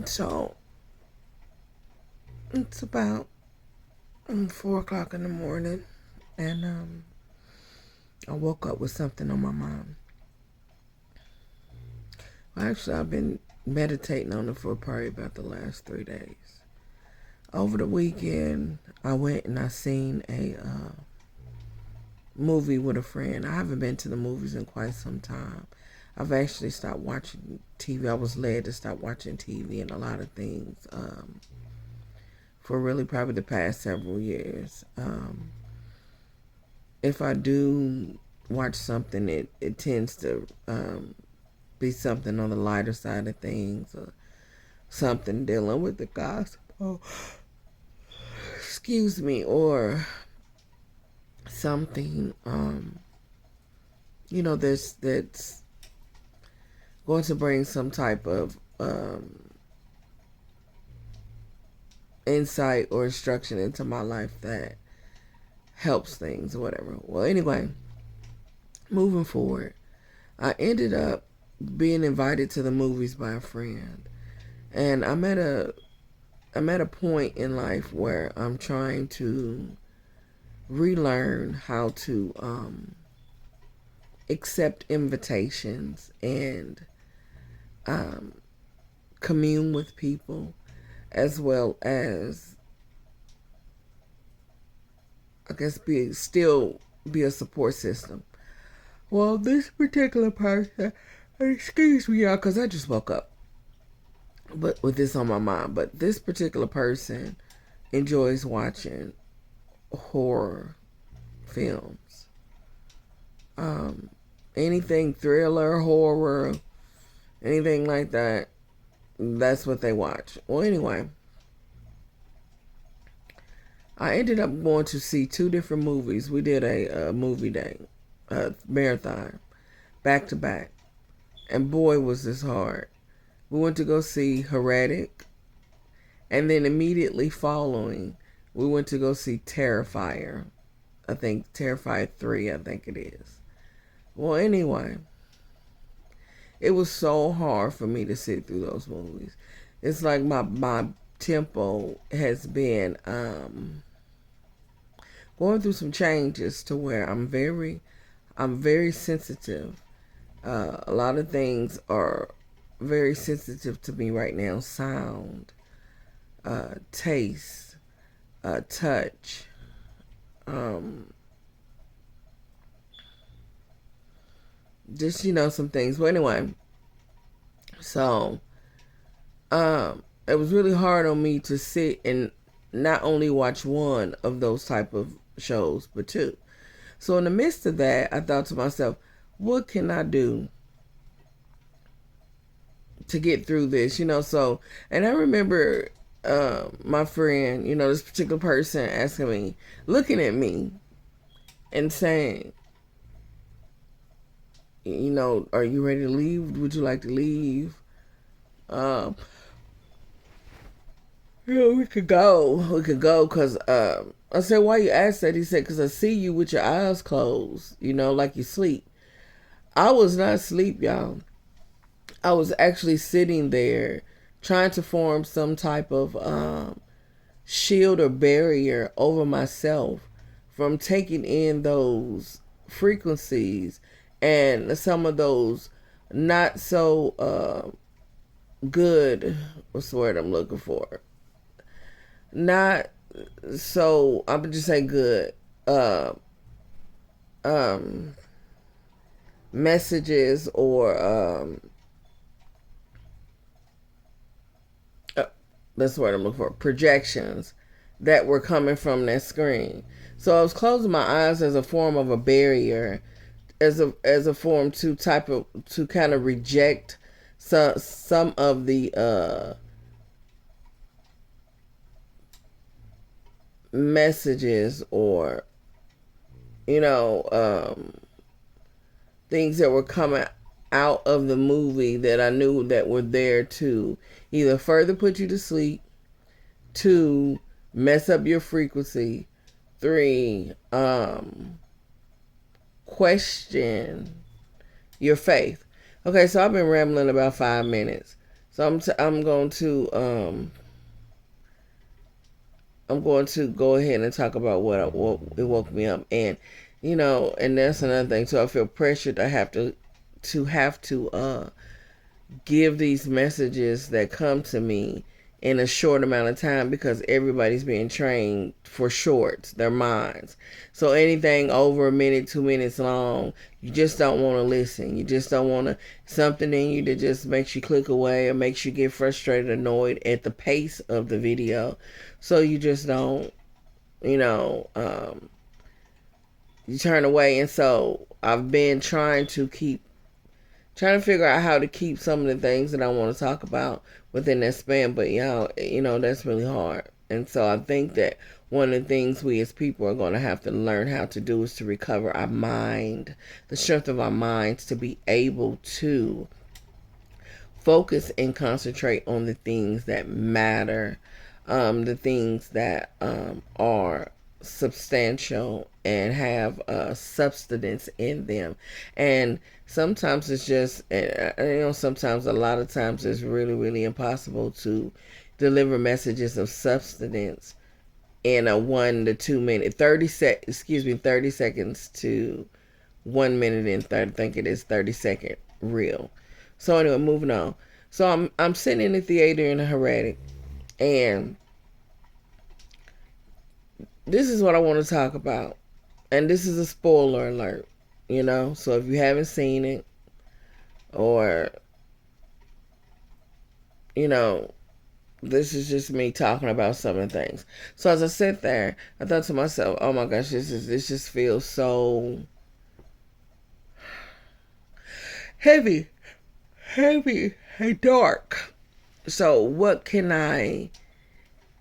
So it's about 4 o'clock in the morning, and I woke up with something on my mind. Well, actually, I've been meditating on it for probably about the last 3 days. Over the weekend, I went and I seen a movie with a friend. I haven't been to the movies in quite some time. I've actually stopped watching TV. I was led to stop watching TV and a lot of things for really probably the past several years. If I do watch something, it tends to be something on the lighter side of things, or something dealing with the gospel, excuse me, or something that's going to bring some type of insight or instruction into my life that helps things or whatever. Well, anyway, moving forward, I ended up being invited to the movies by a friend, and I'm at a point in life where I'm trying to relearn how to accept invitations and commune with people, as well as, I guess, be a support system. Well, this particular person, excuse me, y'all, because I just woke up, but with this on my mind. But this particular person enjoys watching horror films. Anything thriller, horror, anything like that, that's what they watch. Well, anyway, I ended up going to see 2 different movies. We did a movie day, marathon, back to back. And boy, was this hard. We went to go see Heretic, and then immediately following, we went to go see Terrifier. I think Terrifier 3, I think it is. Well, anyway, it was so hard for me to sit through those movies. It's like my tempo has been going through some changes to where I'm very sensitive. A lot of things are very sensitive to me right now. Sound, taste, touch, just some things. But anyway, so it was really hard on me to sit and not only watch one of those type of shows, but 2. So in the midst of that, I thought to myself, what can I do to get through this? So, and I remember my friend, this particular person asking me, looking at me and saying, are you ready to leave? Would you like to leave? We could go. We could go, because I said, why you ask that? He said, because I see you with your eyes closed, like you sleep. I was not asleep, y'all. I was actually sitting there trying to form some type of shield or barrier over myself from taking in those frequencies and some of those not so good, what's the word I'm looking for? Not so, I'm just saying good, um, messages or that's the word I'm looking for, projections that were coming from that screen. So I was closing my eyes as a form of a barrier, as a form to kind of reject some of the messages, or things that were coming out of the movie that I knew that were there to either further put you to sleep, 2, mess up your frequency, 3, question your faith. Okay, so I've been rambling about 5 minutes. So I'm going to go ahead and talk about what it woke me up, and and that's another thing. So I feel pressured to have to give these messages that come to me in a short amount of time, because everybody's being trained for shorts, their minds. So anything over a minute, 2 minutes long, you just don't want to listen. You just don't want to, something in you that just makes you click away or makes you get frustrated, annoyed at the pace of the video. So you just don't, you know, um, you turn away. And so I've been trying to figure out how to keep some of the things that I want to talk about within that span. But that's really hard. And so I think that one of the things we as people are going to have to learn how to do is to recover our mind, the strength of our minds, to be able to focus and concentrate on the things that matter, the things that are substantial and have substance in them. And sometimes it's just, sometimes, a lot of times, it's really, really impossible to deliver messages of substance in a 1 to 2 minute, 30 seconds to 1 minute and 30, I think it is 30-second reel. So anyway, moving on. So I'm sitting in the theater in a Heretic, and this is what I want to talk about. And this is a spoiler alert, So if you haven't seen it, or, this is just me talking about some of the things. So as I sat there, I thought to myself, oh my gosh, this just feels so heavy and dark. So what can I,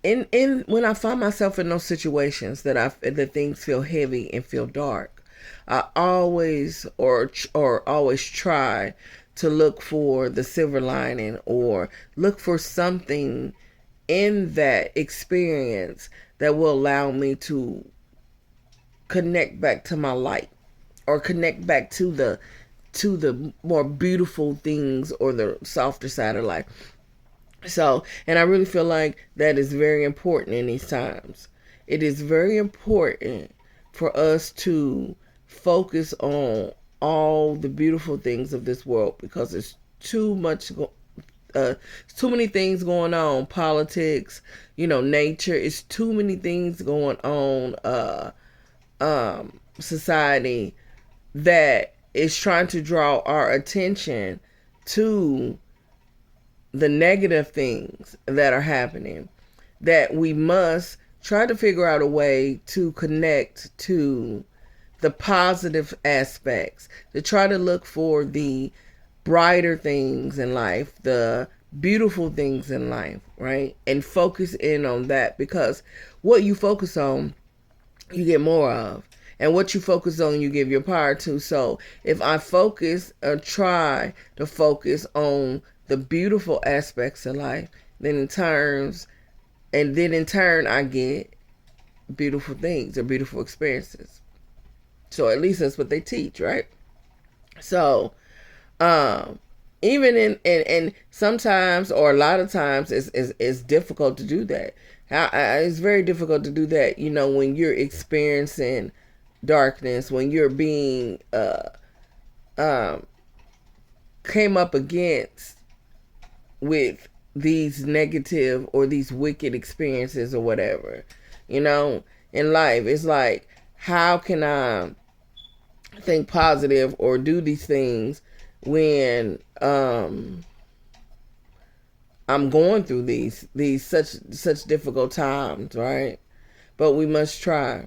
in when I find myself in those situations that things feel heavy and feel dark, I always always try to look for the silver lining, or look for something in that experience that will allow me to connect back to my light, or connect back to the more beautiful things, or the softer side of life. So, and I really feel like that is very important in these times. It is very important for us to focus on all the beautiful things of this world, because it's too many things going on. Politics, nature. It's too many things going on. Society that is trying to draw our attention to the negative things that are happening, that we must try to figure out a way to connect to the positive aspects, to try to look for the brighter things in life, the beautiful things in life, right? And focus in on that, because what you focus on, you get more of. And what you focus on, you give your power to. So if I focus or try to focus on the beautiful aspects of life, then in turn I get beautiful things or beautiful experiences. So at least that's what they teach, right? So even in sometimes, or a lot of times, it's difficult to do that. It's very difficult to do that, when you're experiencing darkness, when you're being came up against with these negative or these wicked experiences or whatever, in life. It's like, how can I think positive or do these things when I'm going through these such difficult times, right? But we must try.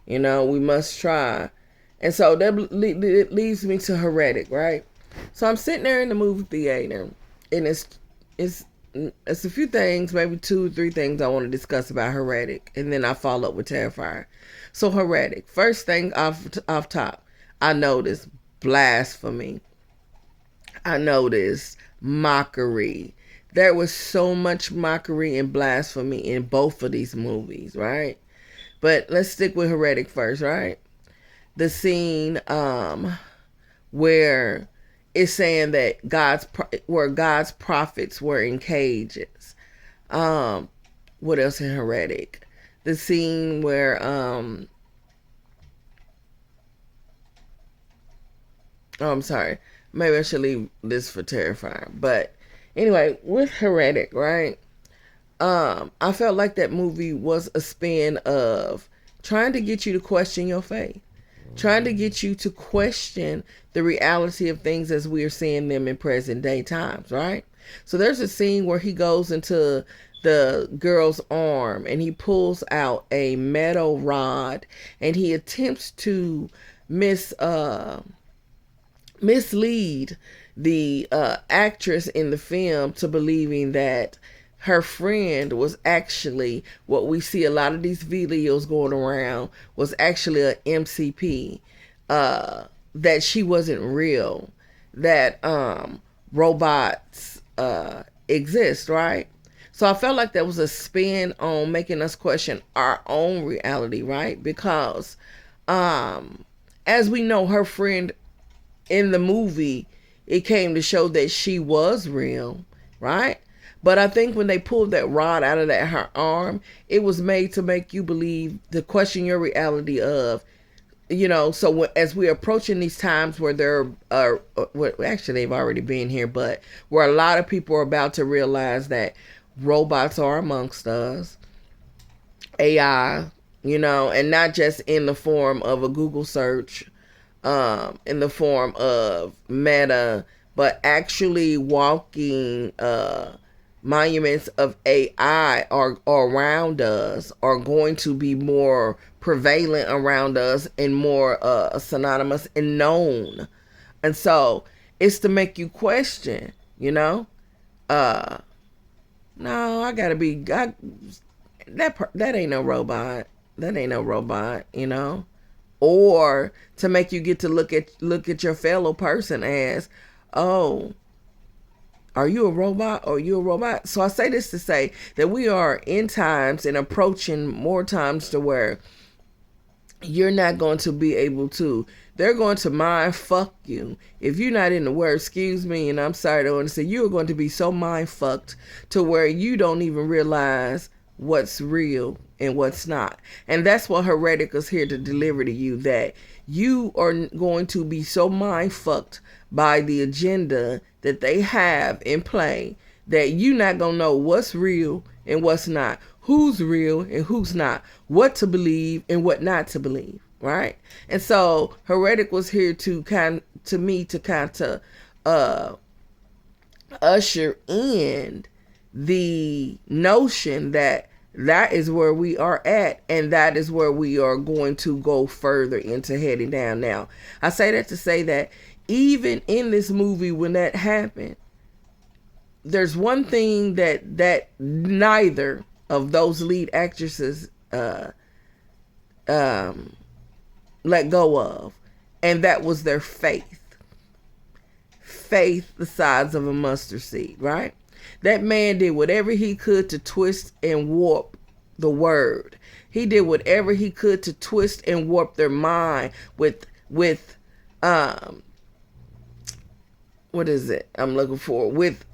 We must try. And so that leads me to Heretic, right? So I'm sitting there in the movie theater, and it's a few things, maybe 2 or 3 things I want to discuss about Heretic, and then I follow up with Terrifyer. So Heretic, first thing off top, I noticed blasphemy. I noticed mockery. There was so much mockery and blasphemy in both of these movies, right? But let's stick with Heretic first, right? The scene where is saying that God's prophets were in cages. What else in Heretic? The scene where oh, I'm sorry. Maybe I should leave this for Terrifying. But anyway, with Heretic, right? I felt like that movie was a spin of trying to get you to question your faith, trying to get you to question the reality of things as we are seeing them in present day times, right? So there's a scene where he goes into the girl's arm and he pulls out a metal rod and he attempts to mislead the actress in the film to believing that her friend was actually what we see a lot of these videos going around was actually a MCP, that she wasn't real, that robots exist, right? So I felt like that was a spin on making us question our own reality, right? Because as we know, her friend in the movie, it came to show that she was real, right? But I think when they pulled that rod out of her arm, it was made to make you believe, to question your reality of, so as we're approaching these times where there are, well, actually they've already been here, but where a lot of people are about to realize that robots are amongst us, AI, and not just in the form of a Google search, in the form of Meta, but actually walking monuments of AI are around us, are going to be more prevalent around us and more synonymous and known. And so it's to make you question, uh no, I gotta be that ain't no robot. That ain't no robot, or to make you get to look at your fellow person as, oh, are you a robot or are you a robot? So I say this to say that we are in times and approaching more times to where you're not going to be able to, they're going to mind fuck you. If you're not in the word, excuse me, and I'm sorry to say, you're going to be so mind fucked to where you don't even realize what's real and what's not. And that's what Heretic is here to deliver to you, that you are going to be so mind fucked by the agenda that they have in play that you're not going to know what's real and what's not, who's real and who's not, what to believe and what not to believe, right? And so Heretic was here to kind of usher in the notion that is where we are at, and that is where we are going to go further into heading down. Now, I say that to say that even in this movie, when that happened, there's one thing that neither of those lead actresses let go of, and that was their faith. Faith the size of a mustard seed, right? That man did whatever he could to twist and warp the word. He did whatever he could to twist and warp their mind with what is it I'm looking for? With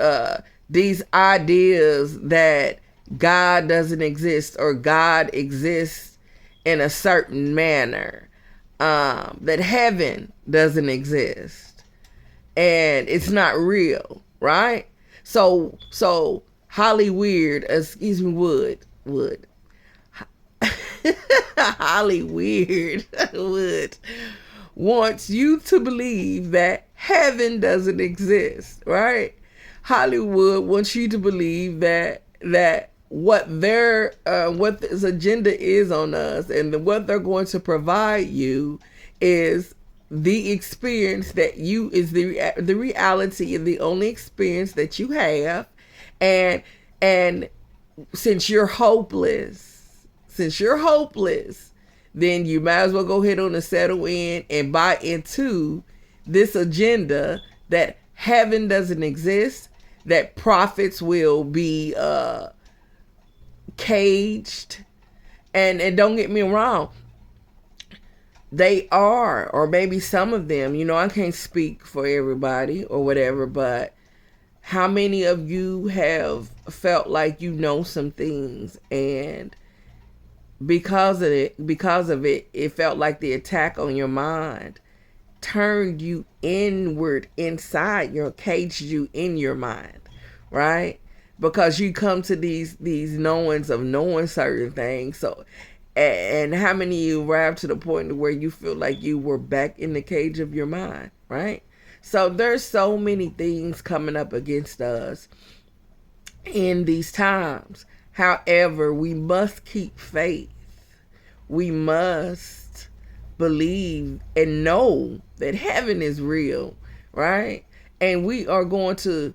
these ideas that God doesn't exist, or God exists in a certain manner, that heaven doesn't exist and it's not real, right? So Hollywood, excuse me, Wood Hollywood would wants you to believe that heaven doesn't exist, right? Hollywood wants you to believe that what this agenda is on us, and what they're going to provide you is the experience that is the reality and the only experience that you have, and since you're hopeless, then you might as well go ahead on and settle in and buy into this agenda that heaven doesn't exist, that prophets will be caged. And don't get me wrong, They are, or maybe some of them, I can't speak for everybody or whatever, but how many of you have felt like some things, and because of it, it felt like the attack on your mind turned you inward inside, caged you in your mind, right? Because you come to these knowings of knowing certain things. So, and how many of you arrived to the point where you feel like you were back in the cage of your mind, right? So there's so many things coming up against us in these times. However, we must keep faith. We must believe and know that heaven is real, right? And we are going to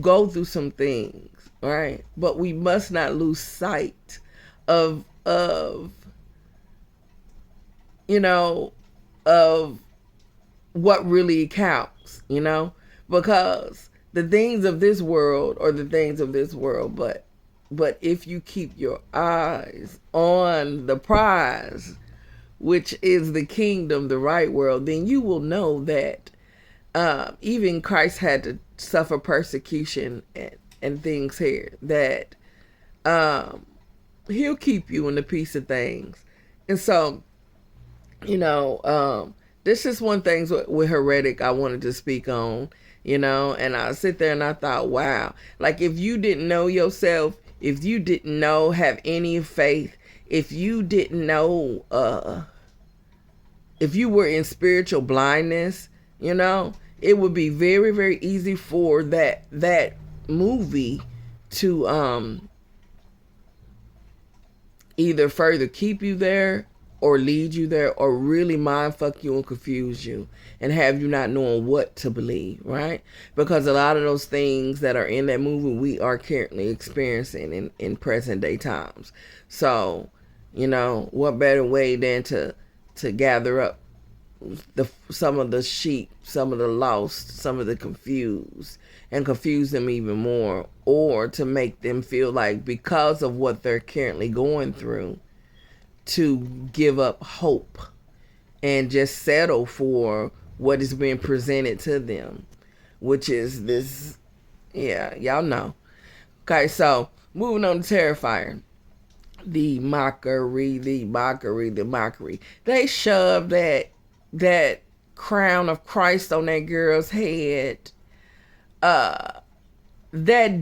go through some things, right? But we must not lose sight of of what really counts, because the things of this world are the things of this world, but if you keep your eyes on the prize, which is the kingdom, the right world, then you will know that even Christ had to suffer persecution and things here, that he'll keep you in the peace of things. And so, this is one thing with Heretic I wanted to speak on, and I sit there and I thought, wow, like if you didn't know yourself, if you didn't have any faith, if you didn't know, if you were in spiritual blindness, it would be very, very easy for that movie to either further keep you there or lead you there, or really mind fuck you and confuse you and have you not knowing what to believe, right? Because a lot of those things that are in that movie we are currently experiencing in present day times. So, what better way than to gather up some of the sheep, some of the lost, some of the confused, and confuse them even more, or to make them feel like because of what they're currently going through, to give up hope and just settle for what is being presented to them, which is this, y'all know. Okay, so moving on to Terrifier. The mockery. They shoved that crown of Christ on that girl's head. That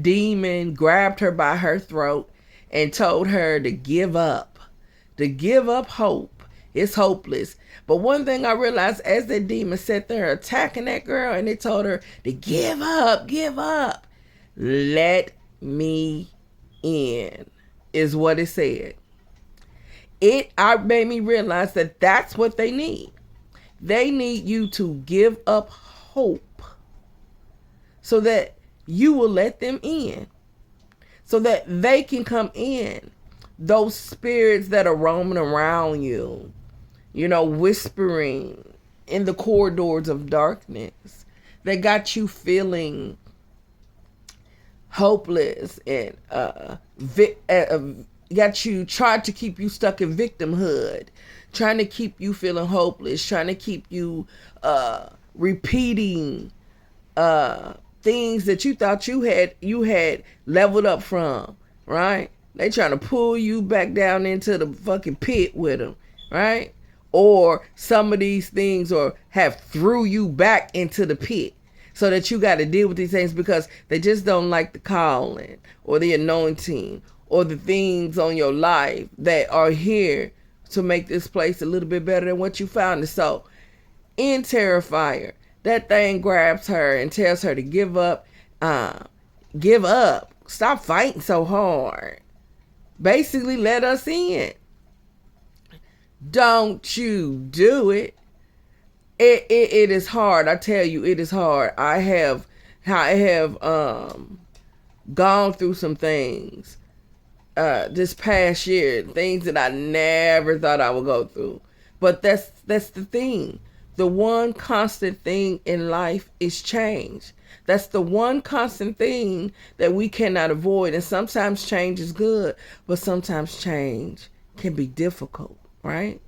demon grabbed her by her throat and told her to give up hope. It's hopeless. But one thing I realized, as that demon sat there attacking that girl, and they told her to give up, let me in, is what it said. I made me realize that that's what they need. They need you to give up hope so that you will let them in, so that they can come in. Those spirits that are roaming around you, whispering in the corridors of darkness, that got you feeling hopeless and tried to keep you stuck in victimhood, trying to keep you feeling hopeless, trying to keep you repeating things that you thought you had leveled up from, right? They trying to pull you back down into the fucking pit with them, right? Or some of these things have threw you back into the pit, so that you got to deal with these things because they just don't like the calling or the anointing or the things on your life that are here to make this place a little bit better than what you found it. So in Terrifier, that thing grabs her and tells her to give up, stop fighting so hard. Basically, let us in. Don't you do it. It is hard. I tell you, it is hard. I have gone through some things this past year, things that I never thought I would go through. But that's the thing. The one constant thing in life is change. That's the one constant thing that we cannot avoid. And sometimes change is good, but sometimes change can be difficult, right?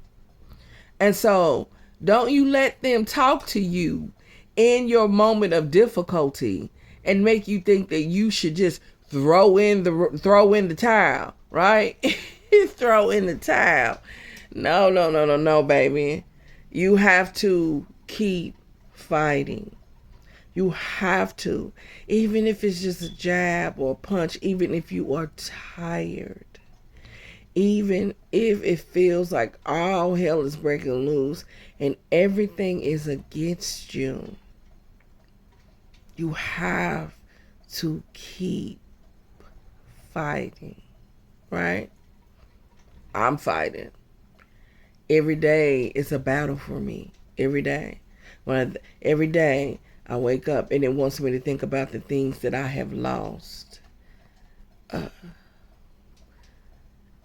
And so don't you let them talk to you in your moment of difficulty and make you think that you should just throw in the towel, right? Throw in the towel. No, no, no, no, no, baby. You have to keep fighting. You have to. Even if it's just a jab or a punch, even if you are tired, even if it feels like all hell is breaking loose and everything is against you, you have to keep fighting, right? I'm fighting. Every day is a battle for me. Every day. Every day I wake up and it wants me to think about the things that I have lost.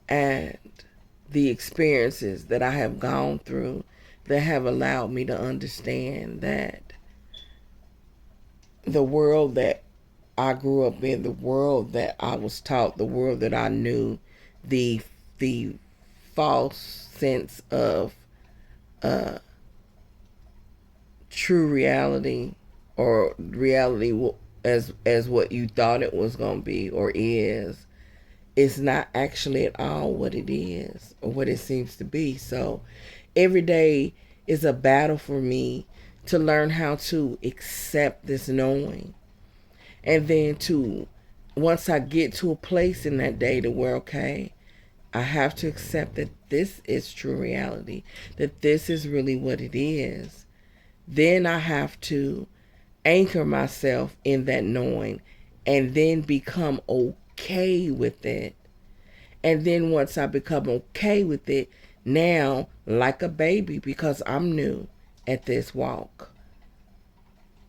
And the experiences that I have gone through that have allowed me to understand that the world that I grew up in, the world that I was taught, the world that I knew, the the false sense of true reality, or reality as what you thought it was going to be or is, it's not actually at all what it is or what it seems to be. So every day is a battle for me to learn how to accept this knowing. And then to, once I get to a place in that day to where, okay, I have to accept that this is true reality, that this is really what it is. Then I have to anchor myself in that knowing and then become okay with it. And then once I become okay with it, now, like a baby, because I'm new at this walk,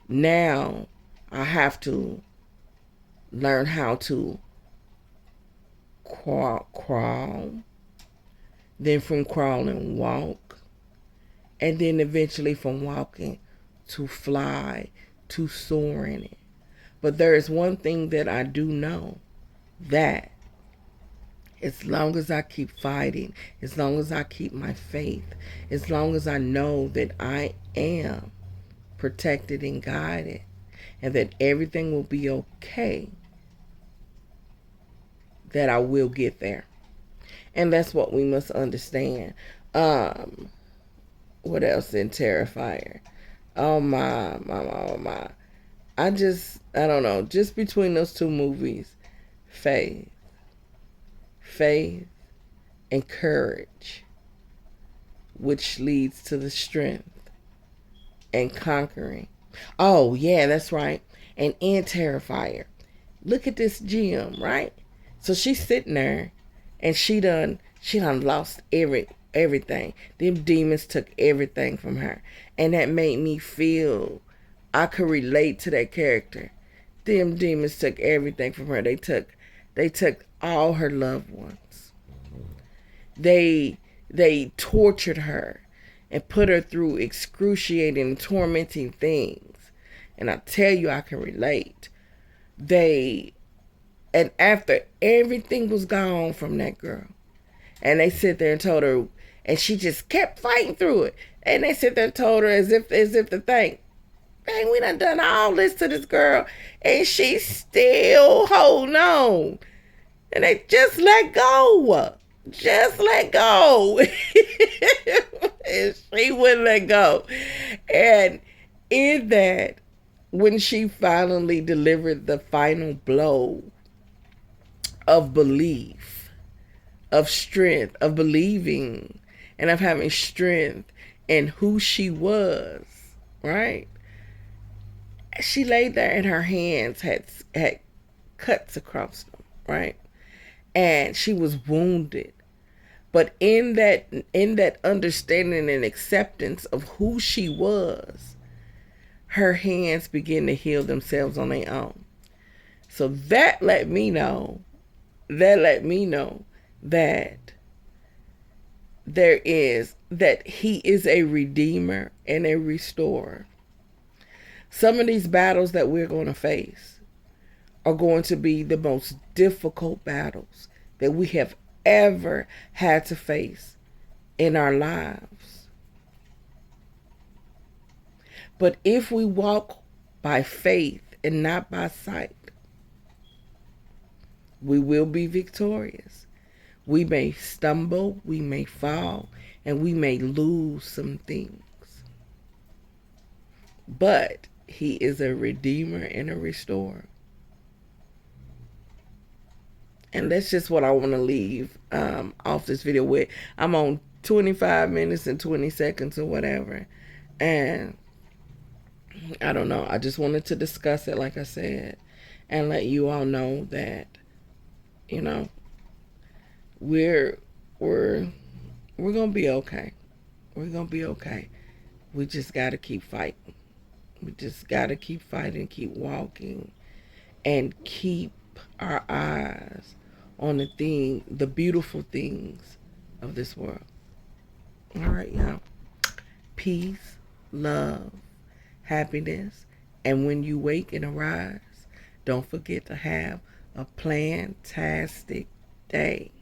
now I have to learn how to crawl, then from crawling, walk, and then eventually from walking to fly, to soaring. But there is one thing that I do know, that as long as I keep fighting, as long as I keep my faith, as long as I know that I am protected and guided, and that everything will be okay, that I will get there. And that's what we must understand. What else in Terrifier? Oh my. I don't know. Just between those two movies, faith, faith, and courage, which leads to the strength and conquering. Oh yeah, that's right. And in Terrifier, look at this gem, right? So she's sitting there, and she done lost everything. Them demons took everything from her, and that made me feel I could relate to that character. Them demons took everything from her. They took all her loved ones. They tortured her and put her through excruciating, tormenting things. And I tell you, I can relate. And after everything was gone from that girl, and they sit there and told her, and she just kept fighting through it. And they sit there and told her as if to think, dang, we done all this to this girl, and she's still holding on. And they just let go. Just let go. And she wouldn't let go. And in that, when she finally delivered the final blow of belief, of strength, of believing, and of having strength in who she was, right? She laid there and her hands had cuts across them, right? And she was wounded. But in that understanding and acceptance of who she was, her hands began to heal themselves on their own. So that let me know that that he is a redeemer and a restorer. Some of these battles that we're going to face are going to be the most difficult battles that we have ever had to face in our lives. But if we walk by faith and not by sight, we will be victorious. We may stumble, we may fall, and we may lose some things. But he is a redeemer and a restorer. And that's just what I want to leave off this video with. I'm on 25 minutes and 20 seconds or whatever. And I don't know. I just wanted to discuss it, like I said, and let you all know that, you know, we're gonna be okay. We're gonna be okay. We just gotta keep fighting. We just gotta keep fighting, keep walking, and keep our eyes on the beautiful things of this world. All right, y'all. Peace, love, happiness, and when you wake and arise, don't forget to have a plantastic day.